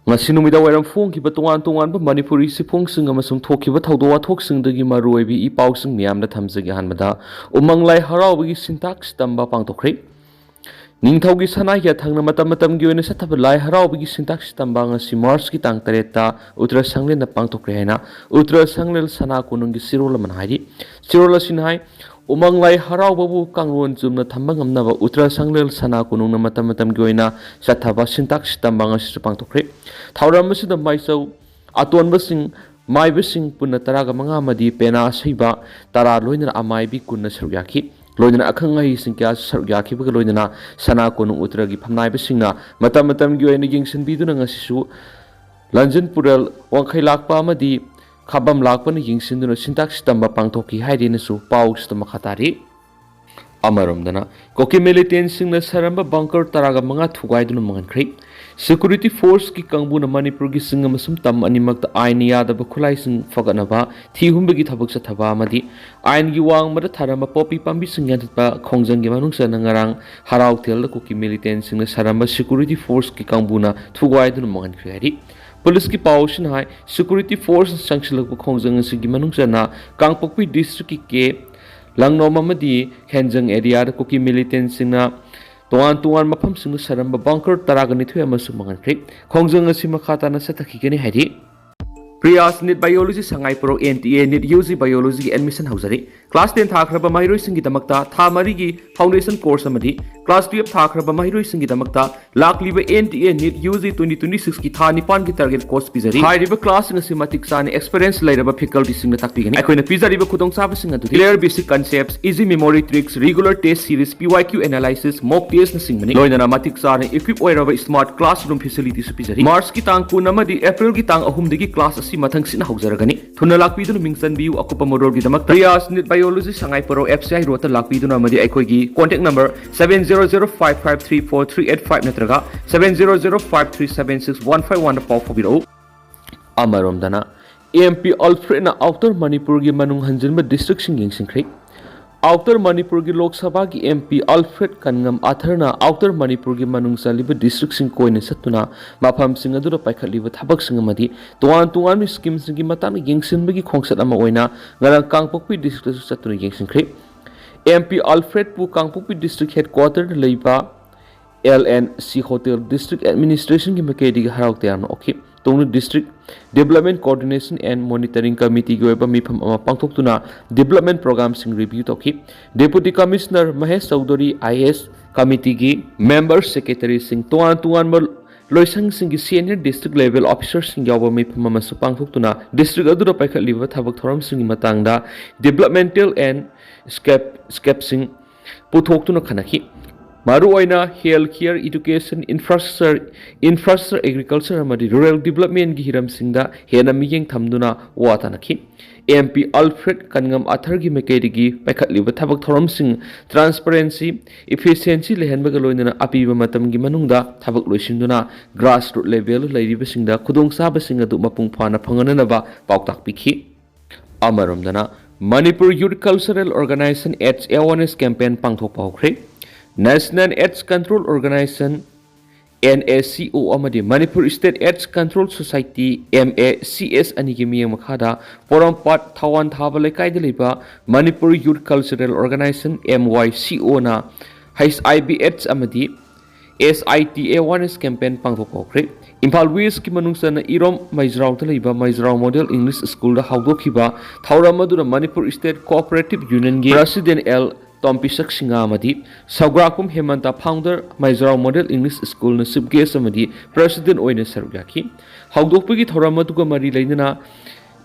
ngasi numida wairam phongkiba tongan manipuri siphongsing amasung thokkiba thawdo wathokisingdagi maruoibi ipausing miyamda thamjagi hanbada umanglai haraubagi syntax tamba pangtokre ningthaugi sanai ya thangna matam gi oina sathaba lai haraubagi syntax tamba ngasi March ki tang tareta uttara sanglel na pangtokre haina uttara sanglel sana kunungi sirola manhairi sirola sinhai umanglai haraubabu kangron chumna thamba ngamnaba uttara sanglel sana kunungna matam gi oina sathaba syntax tamba ngasi pangtokre thauram masida maisau atonbasing maibasing punna taraga manga madi pena saiba tara loina amaibi kunna saryaki loina akhangai singkya saryaki baga loina sana kunung utragi phamnaibasingna matam gi oina yingsin biduna ngasisu lanjan pural wangkhai lakpa amadi khabam lakpana yingsin duna syntax tamba pangthoki haidina su paus tama khatari amaromdana koki militant singna saramba bunker taraga manga thugai duna mangankhri security force ki kangbuna manipur gi singam sum tam animak ain yadaba khulai sing faganaba thihumbagi thabak sa thaba amadi ain gi wang mada tharama popi pambi singyanpa khongjang gi manung sa nangarang harau tel koki militant singna saramba security force ki kangbuna thugai duna mangankhri hari police ki pawshin hai security force sangshilak khongjang sigi manung sa na kangpokpi district ki ke langnom amadi khenjang area da koki militant singna tuan mafam singna saramba bunker taragani thu amasu mangankhri khongjang asi makhata na sathakigani hari Priyas Nit Biology Sangai Pro NTA Nit UG Biology admission hauzari class 10 thakraba mahiroi singi damakta tha mari gi foundation course amadi class 12 thakraba mahiroi singi damakta lakliba NTA Nit UG 2026 ki tha nipan gi target course pizari hairiba class ngasi matik sani experience lairaba faculty singna takpigani akoina pizari ba khudong chaba singa du clear basic concepts easy memory tricks regular test series PYQ analysis mock test na singmani loina matik sani equip oiraba smart classroom facilities pizari March ki tang kun amadi April ki tang ahum digi class si mathang sina hauzaragani thuna lakpiduna mingsan biu akupa modor gi damak Priyas Nit Biology Sangai Pro FCI rota lakpiduna amadi aikoi gi contact number 7005534385 natraga 7005376151 paw phobiro amaromdana MP Alfred na outer Manipur gi manung hanjinba district sing yingsinkhri outer Manipur gi Lok Sabha gi MP Alfred Kangam Atharna outer Manipur gi manung saliba district sing koine satuna mafam sing adura paikhaliba thabak sing amadi tuan mi scheme sing gi matang yingsinba gi khongsat ama oina ngarang kangpokpi district satuna yingsinkhri MP Alfred pu kangpokpi district headquarter leiba LNC Hotel District Administration ki makedi gi harawte amna okhi tonu district development coordination and monitoring committee gi oiba mifam ama pangthoktuna development program sing review tokhi deputy commissioner Mahesh Chaudhary IS committee gi member secretary sing tuan loisang sing gi senior district level officers sing yawa mifam ama su pangthoktuna district adura paikhaliba thabak thoram sing matangda developmental and scape sing puthoktuna khanaki Maru oina healthcare education infrastructure agriculture amadi rural development gi hiram singda hena miyeng thamduna watanaki MP Alfred Kangam Athar gi mekedi gi paikhatliba thabak thoram sing transparency efficiency lehenbaga loinana apiba matam gi manungda thabak loisinduna grassroots level leiriba singda khudong saba sing adu mapung phana phangananaba pauktak pikhi amaromdana Manipur Youth Cultural Organization AIDS awareness campaign pangthokpa hokre National AIDS Control Organization NACO amadi Manipur State AIDS Control Society MACS anigi miyang makhada Porampat Thawan Thaba Lekai Deliba Manipur Youth Cultural Organization MYCO na HIV AIDS amadi SITA awareness campaign pangthokpokre Imphal West ki manungsa na Irom Maizrao taliba Maizrao Model English School da hawdokhiba thauramadu Manipur State Cooperative Union gi President L Tompisak Singa amadi Saugrakum Hemanta founder Maizrao Model English School na chief guest amadi president oina sarugaki hawdokpagi thoramatuga mari leina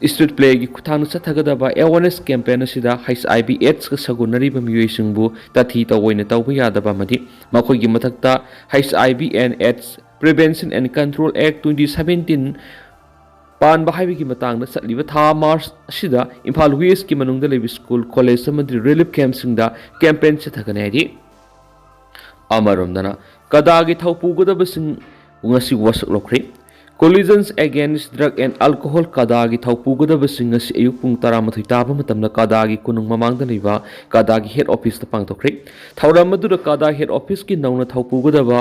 street play gi khuthang sathagadaba awareness campaign asida HIV AIDS ka sagunariba miyuisingbu tathi tawoina tawba yadaba amadi makhoi gi mathakta HIV and AIDS Prevention and Control Act 2017 Pan Bahawi ki matang na satliba tha March sida Imphal West ki manungda lebi school college samadi relief camp singda campaign sathaganai amaromdana kadagi thaupugadaba sing ngasi wasak lokre collisions against drug and alcohol kadagi thaupugadaba sing ngasi ayuk pung 13 taba matamna kadagi kunung mamangda leiba kadagi head office ta pangtokre thauram madura kada head office ki nauna thaupugadaba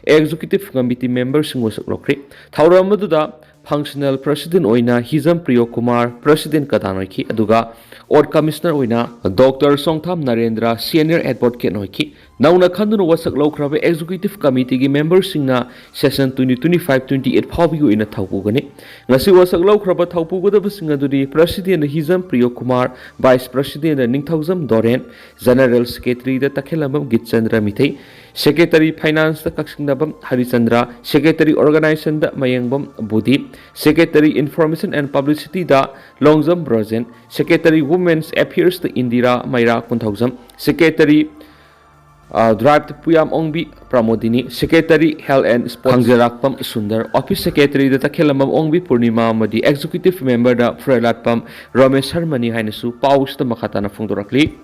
executive committee members sing wasak lokri thauram maduda functional president oina hizam priyo kumar president kadanoiki aduga Ward Commissioner oina Dr. Songtham Narendra senior advocate noiki nauna khanduna wasak lokraba executive committee gi members singna session 2025-28 phawbi oina thawpugani ngasi wasak lokraba thawpugadaba singaduri president hizam priyo kumar vice president ningthaujam doren general secretary da takhelamam gitchandra mithai secretary finance da kaksingdabam harichandra secretary organization da mayangbam budi secretary information and publicity da longjam brojen secretary women's affairs da indira maira kunthaujam secretary drive to Puyam Ongbi Pramodini, Secretary Health and Sports Hangjarakpam Sundar, Office Secretary da Takhelamam Ongbi Purnima Madi, Executive Member da Frelatpam Ramesh Harmani Hainesu, Paus da Makatana Fundurakli,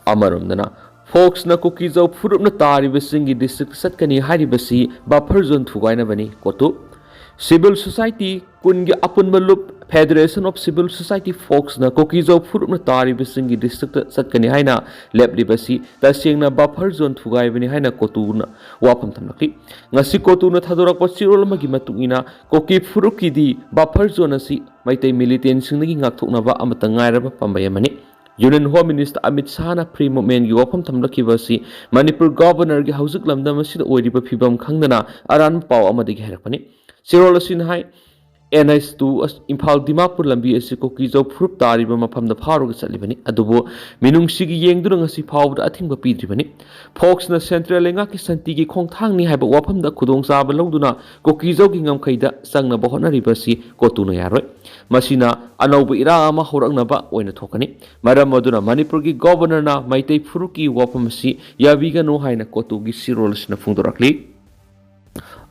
Amaramdana. Folks na Kuki Zau Furup na Tari Basingi District Satkani Haribasi, Bapar Zone Tugaina Bani, Kotu. Civil Society Kungi Apun Malup Federation of Civil Society Folks na Kuki Zau Furup na Tari Basingi District Satkani Haina Lepli Basi Tasing na Buffer Zone Tugai Bani Haina Kotu na Wapam Tamaki Ngasi Kotu na Thadora Pasirol Magimatungina Koki Furuki di Buffer Zone si Maite Militant Singi Ngaktuk na ba Amatangaira Pambayamani Union Home Minister Amit Shah na Free Movement gi wafam thamlaki basi Manipur Governor gi hausik lamdam asida oiriba phibam khangdana aran pau amadi gi harakpani Sirol asin hai NS2 Imphal Dimapur lambi asi Kuki Zau Furup tariba mafamda pharuga chatlibani adubo minungsi gi yengduna ngasi phawda athingba pidribani Fox na Central Lenga ki santi gi khongthangni haiba wafamda khudong chaba lawduna Kuki Zau gi ngamkhaida sangna ba honaribasi kotuna yaroi masina anauba ira ama horaknaba oina thokani maram aduna Manipur gi governor na Maitei Furuki wafamsi yabiga no haina kotu gi sirol sina phungdorakli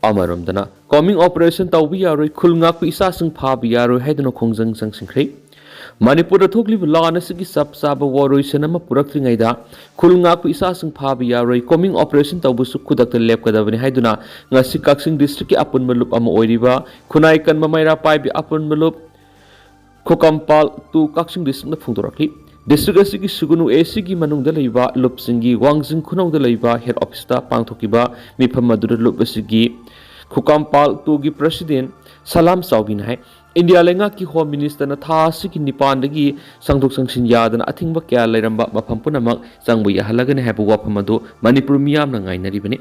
Amaramdana coming operation tawbi yaroi khulngak pi isa sing phabi yaroi haidana khongjang sang singkhri Manipur da thokli lana sigi sap saba waroi sanama purakringai da khulngak pi isa sing phabi yaroi coming operation tawbu su khudak lep kadabani haiduna ngasi kaksing district ki apun malup ama oiriba khunai kan mamaira pai bi apun malup khokampal tu kaksing district na phungdorakli District asigi sugunu asigi manungda leiba lupsingi wangjing khunongda leiba head office ta pangthokiba mifam madura lup asigi Khukampal tu gi president Salam Saubin hai India lenga ki home minister na tha asigi nipan dagi sangthok sangsin yadana athingba kya leiramba mafam punamak sangbu yahalagane habu wafam adu Manipur miyam na ngainari bani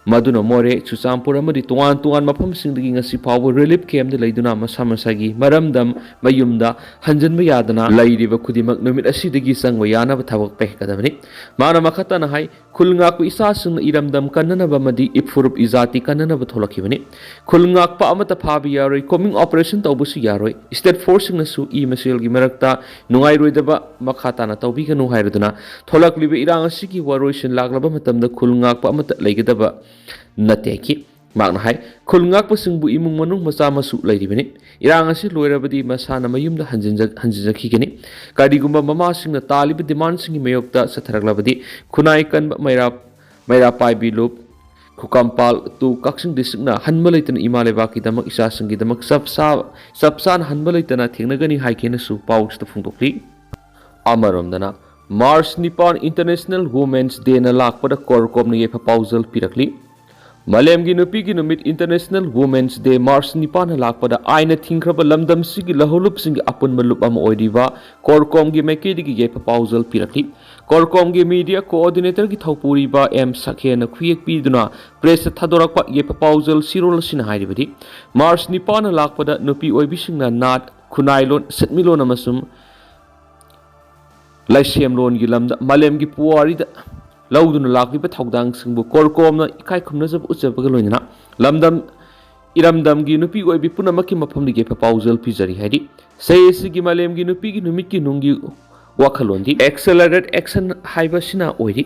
Maduna more Chusampur amadi tuan mafam singdagi ngasi phawu relief camp de leiduna masamasagi maramdam mayumda hanjanba yadana leiriba khudimak numit asidagi sangwa yana thabak pehkadabani mana makata na hai khulngak isa sung iramdam kanana bamadi ifurup izati kanana batholakibani khulngak pa amata phabi yaroi coming operation tawbusu yaroi state force nasu I masil gi marakta nungai roidaba makata na tawbi ganu hairaduna tholaklibe irang asigi waroisin laglaba matamda khulngak pa amata leigedaba nateki magna hai khulngak pasingbu imung manung macha masu leiribani irang asi loirabadi masana mayumda hanjinjakhi gani karigumba mama singna talib demand singi mayokta satharaglabadi khunai kan maira pai bilup Khukampal tu kaksing district na hanmalaitana imaleba ki damak isa singi damak sabsan hanmalaitana thengnagani haikena su paus ta phungdokli Amaramdana March 9 International Women's Day na lakpada korkom ni yepa pausal pirakli Malemgi nupi gi numit International Women's Day March 9 lakpada aina thingkraba lamdam sigi laholup singi apun malup ama oidiba korkom gi mekedi gi yepa pausal pirakli korkom gi media coordinator gi thopuri ba M Sakhe na khuyek piduna press thadorakpa yepa pausal sirol sin hairibadi March 9 lakpada nupi oibisingna nat khunailon setmilon amasum Laisem lon gi lamda malem gi puari da Lauduna lakliba thawdang singbu korkom na ikai khumna jab uchabaga loinana lamdam iramdam gi nupi oibi punamaki mafam dige pausal pizari haidi sayesi gi malem gi nupi gi numit ki nungi wakhalondi accelerate action haiba sina oiri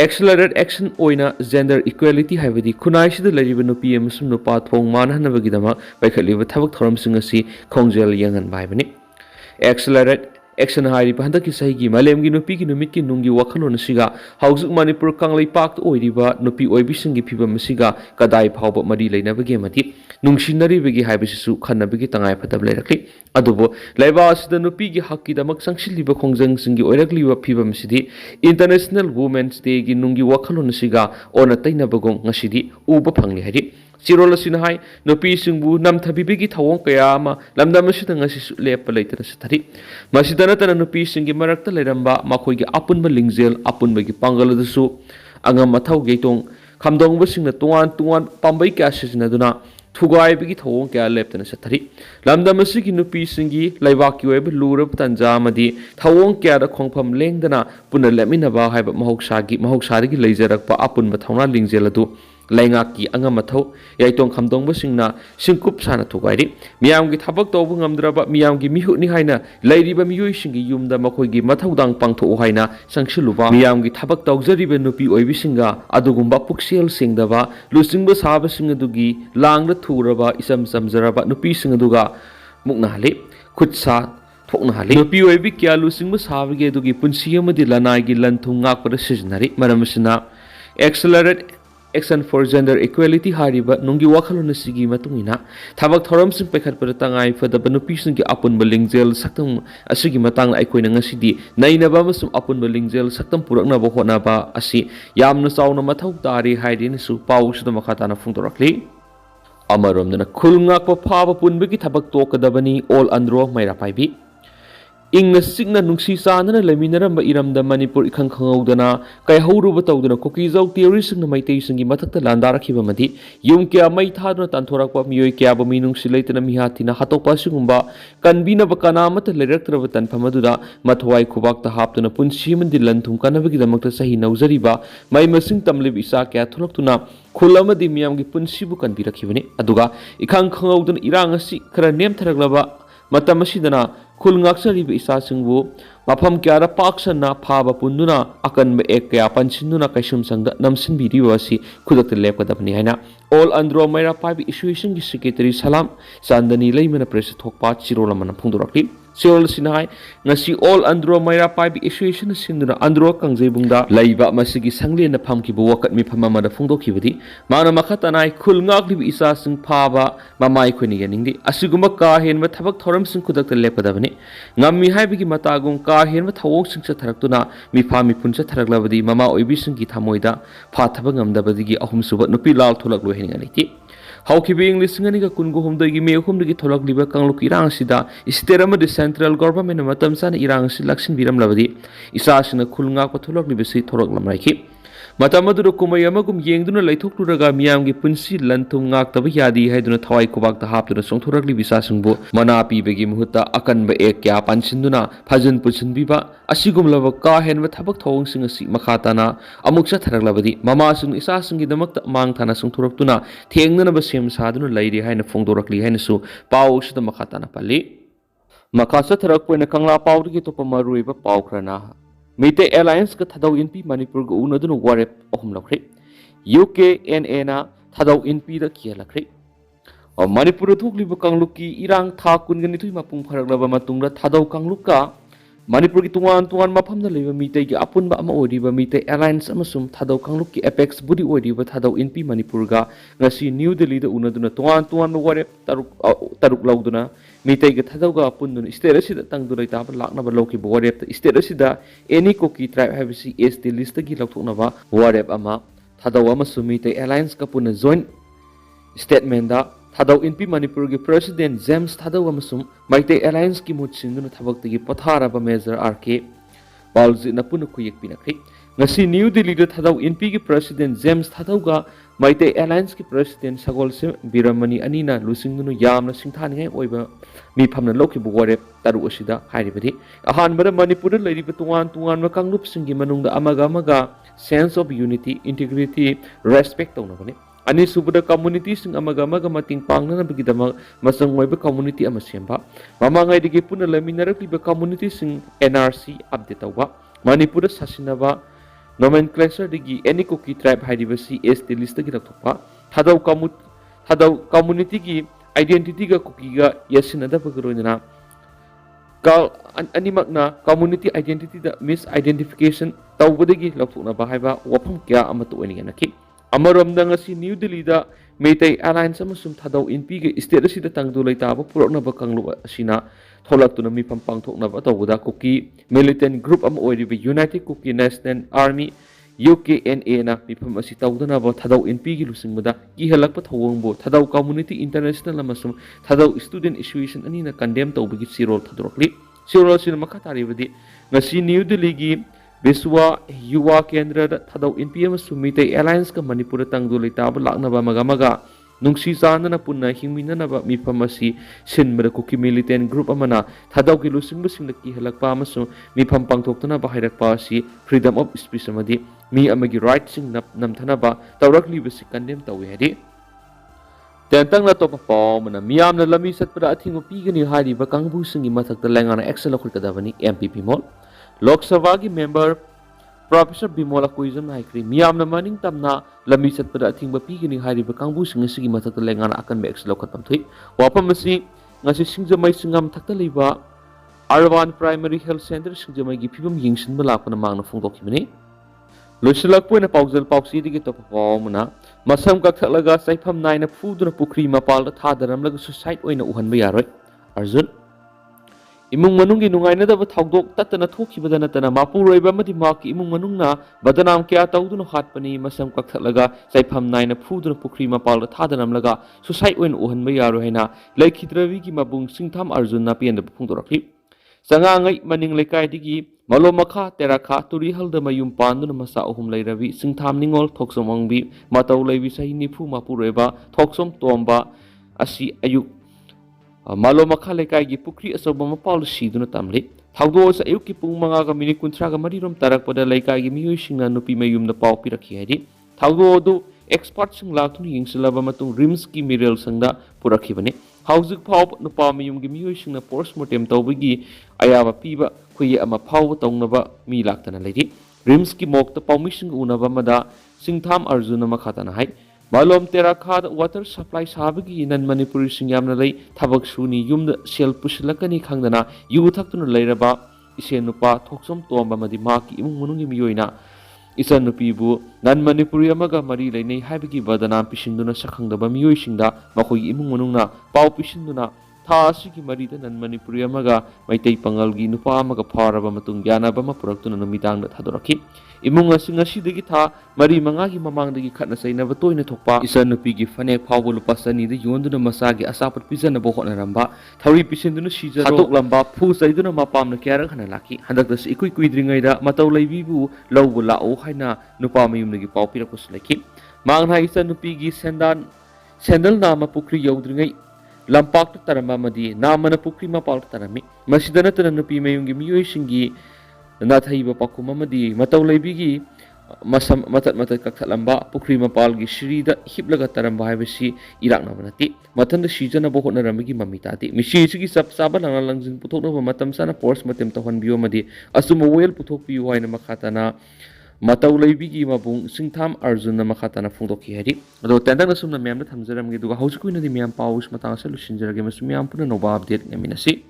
accelerate action oina gender equality haibadi khunai sida lariba nupi amasum nupa thong man hanabagi dama baikhaliba thabak thoram singasi khongjel yangan baibani accelerate action hari pa handa ki sahi gi malem gi nupi ki numit ki nungi wakhalon siga hausuk manipur kanglai pak oiriba nupi oibising gi phibam siga kadai phawba mari leina bagi mati nungsinari bagi haibisisu khanna bagi tangai phatab leirakli adubo laiba asida nupi gi hakki damak sangshiliba khongjang singi oirakli wa phibam sidi international women's day gi nungi wakhalon siga ona taina bagong ngasidi uba phangli hari Sirol sinahai nupi singbu nam thabibigi thawong kaya ama lamdam asida ngasi lepa leitana sathari masidana tana nupi singi marakta leramba makhoi gi apunba lingjel apunba gi pangal dusu angam mathau geitong khamdong basingna tuan pambai kya sijnaduna thugai bigi thawong kya leptana sathari lamdam asigi nupi singi laibaki web lurab tanja amadi thawong kya da khongpham lengdana puna leminaba haiba mahoksagi leijarakpa apunba thawna lingjel adu laingaki angam mathau yaitong khamdong basingna singkup sana thugairi miyamgi thabak tawbu ngamdraba miyamgi mihuni haina lairiba miyoi singi yumda makhoigi mathaudang pangtho haina sangsiluba miyamgi thabak tawjariba nupi oibisinga adugumba puksel singdaba lusingba saba singadugi langda thuraba isam samjaraba nupi singaduga muknahali khutsa thoknahali nupi oibi kya lusingba sabage dugi punsi amadi lanai gi lanthung ngakpara sijnari maramasina accelerate Action for Gender Equality hariba nungi wakhalon sigi matungina thabak thoram sing pekhat par tangai fadaba nupi sing gi apun balingjel saktam asigi matang aikoina ngasidi nainaba masum apun balingjel saktam purakna ba hona ba asi yamna chauna mathau tari haidin su pau su makhatana phungtorakli amaromdana khulngak pa phaba punbagi thabak tokadabani all andro maira paibi ingna signa nungsi sanana leminaramba iramda manipur ikhang khangaudana kai hauruba tawdana Kuki Jau theory singna maitei singi mathakta landarakhiba madi yum kya mai thaduna tanthorakpa miyoi kya ba minungsi leitana mihatina hatokpa sigumba kanbina ba kanamata leraktraba tanphamaduda mathwai khubakta haptuna punsi mandi lanthum kanabagi damakta sahi naujariba mai masing tamlib isa kya thulaktuna khulamadi miyamgi punsibu kanbirakhibani aduga ikhang khangaudana irang asi khara nemtharaglaba matam asidana khul ngaksariba isa singbu mafam kyara paksana phaba punduna akanba ek kya pansinuna kaisum sangda namsinbiriwa si khudakta lepkadabani haina all andro maira pabi association gi secretary salam sandani leimana press thokpa chirolamana phungdorakli Sirol sinai ngasi all andro maira pabi association sinduna andro kangjebungda laiba masigi sanglena phamki bu wakat mi phamama da phungdokhibadi mana makhatanai khul ngakli isa sing phaba mamai khoni yaningdi asiguma ka henma thabak thoram sing khudakta lepkadabani ngammi haibigi matagum ka henma thawong sing sa tharaktuna mi phami puncha tharaklabadi mama oibi sing gi thamoida phathaba ngamdabadigi ahum suba nupi lal tholak lo heningaliti Haukibi English ngani ka kungo humdagi me humdagi tholak liba kangluk irang sida isterama de central government matam sana irang si laksin biram labadi isa sina khulnga ko tholak liba si thorok lamraiki matamadu kumai amagum yengduna laithokluраga miyamgi punsi lanthum ngak taba yadi haiduna thawai kubak ta haptuna songthorak libi sa singbu mana pibegi muhutta akanba ek kya pansinduna phajun puchinbiba asigum laba ka henba thabak thawong sing asi makhatana amuksa tharak labadi mama sing isa singi damakta mang thana songthoraktuna thengnana ba sem saduna lairi haina phongdorakli haina su pau sida makhatana pali makasa tharak poina kangla pawri ki topa maruiba pawkrana Militant Alliance ka Thadou Inpi Manipur go unadun Warep ohum lakre UKNA na Thadou Inpi da kia lakre Manipur thukli ba kangluki irang tha kun gani thui mapung pharaklaba matungda Thadou kangluka Manipur ki tungan mafamda leiba mitai ki apunba ama oriba Militant Alliance amasum Thadou kangluki apex budi oriba Thadou Inpi Manipur ga ngasi New Delhi da unaduna tungan Warep taruk lauduna Mitai ga Thadou ga apundun state asida tangdulai taba laknaba loki ba Warep state asida any Kuki tribe habisi ST list gi laukthoknaba Warep ama Thadou amasum Militant Alliance ka puna joint statement da Thadou Inpi Manipur gi president James Thadou amasum Militant Alliance ki mutsinduna thabak tagi patharaba major RK Balji na puna kuyek pinakri ngasi New Delhi da Thadou Inpi gi president James Thadou ga Militant Alliance ki president Sagol se Biramani anina lusingnu yamna singthani ngai oiba mi phamna loki bu Warep taru asida hairibadi ahanbara Manipur leiriba tungan ma kanglup singi manungda amaga sense of unity integrity respect tawna ani subada community sing amaga mating pangnana bigidama masang oiba community ama semba mamangai digi puna laminarakliba community sing NRC update tawba Manipur sasinaba nomenclature digi any Kuki tribe hairibasi ST list gi rakthokpa Thadou community gi identity ga Kuki ga yasinada bagroina animakna community identity da misidentification tawbadagi lauthnaba haiba wafam kya amatu oinganaki amaramda ngasi New Delhi da Meitei Alliance amasum Thadou Inpi ge state asida tangdu leitaba puraknaba kanglu asina tholaktuna mifam pangthoknaba tawda Kuki Militant group am oiriba United Kuki National Army UKNA na mifam asi tawdanaba Thadou Inpi gi lusingmada ki halakpa thawangbo Thadou Community International amasum Thadou Student Association ani na condemn tawbagi sirol thadrokli sirol sina makhataribadi ngasi New Delhi gi Biswa Yuwa Kendra Thadou Inpi amasum Meitei Alliance ka Manipur tangdu leitaba laknaba magamaga nungsi sana punna hingminanaba mifam asi sinbada Kuki Militant group amana Thadou gi lusingba singla ki halakpa amasum mifam pangthoktuna bahairakpa asi freedom of speech amadi mi amagi right sing namthanaba tawrakli basi condemn tawi hadi tentang na topa pom na miyam na lami satpada athingo pigani hariba kangbu singi mathakta lengana excel khulkadabani MPP mol Lok Sabha gi member Professor Bimola Kuizam haikri miyam na maning tamna lami satpada athingba pigani hariba kangbu singi sigi mathakta lengana akanba excel khatpam thui wapam masi ngasi singjamai singam thakta leiba Arwan Primary Health Center singjamai gi phibam yingsinba lakpana mangna phongdokhibani Lusilakpuina paujal pausi digi topa pomna masam kakthlaga saifam naina phuduna pukri mapalda thadaramlaga suicide oina uhanba yaroi Arjun imung manunggi nungaina daba thawdok tatana thokibada natana mapuroiba amadi maki imung manungna badanam kya tawduna hatpani masam kakthlaga saifam naina phuduna pukri mapalda thadaramlaga suicide oina uhanba yaroi haina laikhidrawi gi mabung singtham Arjun na pianda phungdorakli sangangai maning lekai digi Malomakha terakha turi halda mayum panduna masa ohum leirabi singtham ningol thoksom angbi matau leibi sahi nifu mapureba thoksom tomba asi ayuk Malomakha lekai gi pukri asoba mapal siduna tamli thawdo sa ayuk ki pung manga ga minit kunthra ga marirom tarakpada lekai gi miyoi singna nupi mayum na pau pirakhi hadi thawdo du expert sing laktuni yingsilaba matung rims ki miral sangda purakhi bani Hauzik Pau Nupa Mayum Gimio Sing a postmortem Tawigi Ayava Piba Kuya Ama Pau Tongnaba Mi Laktana Lady Rimski Mok the Paumission Unava Mada Singtham Arjuna Makatana Hai Malom Terakad water supply Sabigi nan Manipuri Singyamna Lay Tabak Suni Yum the Shell Pushilakani Kangana Yutakuna Layraba Isenupa Toksom Tomba Madi Maki Imungi Mioina Isan Nupibu nan Manipuri Amaga Mari Lane Habiki Badana Pishinduna Sakangdaba Mioishinda Makoi Imungununa Pau Pishinduna Tasiki Marita nan Manipuri Amaga Maitei Pangalgi Nupa Amaga Paraba Matung Yana Bama Produktuna Numidang Tadoraki Imunga Singasi de Gita Mari Mangagi Mamang de Katnasai never toina topa Isan Nupigi Fane Pau Lupasani the Yonduna Masagi Asapat Pizana Bohona Ramba Tari Pishinduna Shija Hatok Lamba Pu Saiduna Mapam the Kara Hanalaki Handakas Equidringaida Matau Levibu Lowula Ohaina Nupami Yumigi Pau Pirakus Laki Mangha Isan Nupigi Sandal Nama Pukri Yodringai Lampak Taramamadi Namana Pukri Mapal Tarami Masidanatan Nupi Mayungi Miyoshingi Nathaiba Pakumamadi Matau Lebigi Masam Matat Kakalamba Pukri Mapalgi Shrida Hiplaga Taramba Havasi Irak Namanati Matan the Shijana Bohona Ramigi Mamitati Mishi Sab Saban Langzin Putok Matam Sana Force Matem Tohan Biomadi Asuma Well Putok Piuaina Makatana Matau Lebigi Mabung Singtham Arjuna Makatana Fundoki Hedi although Tendana Sumna Mam the Tamzaram Gidu House Queen of the Miam Paus Matanga Solution Jaragamasumiam Puna Nova update Naminasi